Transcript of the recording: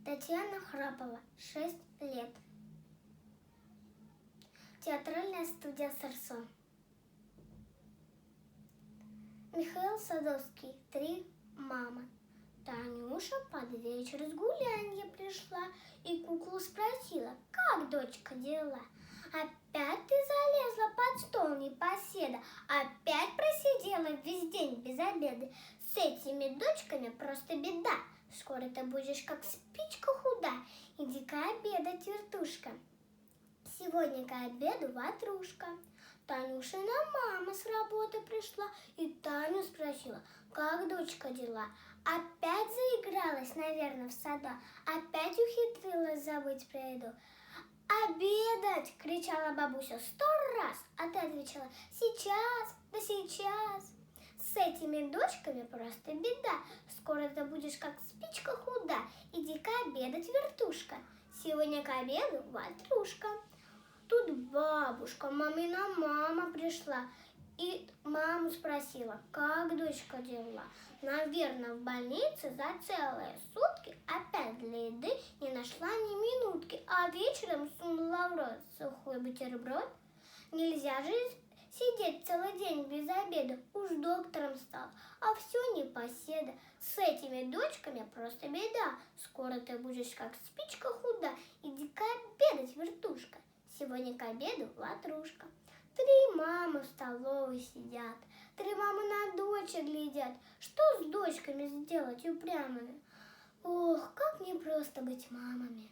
Татьяна Храпова, 6 лет. Театральная студия «Сарсон». Михаил Садовский, 3 мамы. Танюша под вечер с гулянья пришла и куклу спросила: как, дочка, дела? Опять ты залезла под стол, непоседа, опять просидела весь день без обеда. С этими дочками просто беда, скоро ты будешь как спичка худа. Иди-ка обедать, вертушка. Сегодня к обеду ватрушка. Танюшина мама с работы пришла и Таню спросила: как, дочка, дела? Опять заигралась, наверное, в саду, опять ухитрилась забыть про еду. «Обедать!» — кричала бабуся 100 раз, а ты отвечала: сейчас, да сейчас. С этими дочками просто беда, скоро ты будешь как спичка худа. Иди-ка обедать, вертушка. Сегодня к обеду ватрушка. Тут бабушка, мамина мама пришла и маму спросила: как, дочка, дела? Наверное, в больнице за целые сутки опять для еды не нашла ни минутки, а вечером сунула в рот сухой бутерброд. Нельзя же сидеть целый день без обеда, уж доктором стал, а все непоседа. С этими дочками просто беда, скоро ты будешь как спичка худа. Иди-ка обедать, вертушка. Сегодня к обеду ватрушка. 3 мамы в столовой сидят, 3 мамы на дочек глядят. Что с дочками сделать упрямыми? Ох, как непросто быть мамами.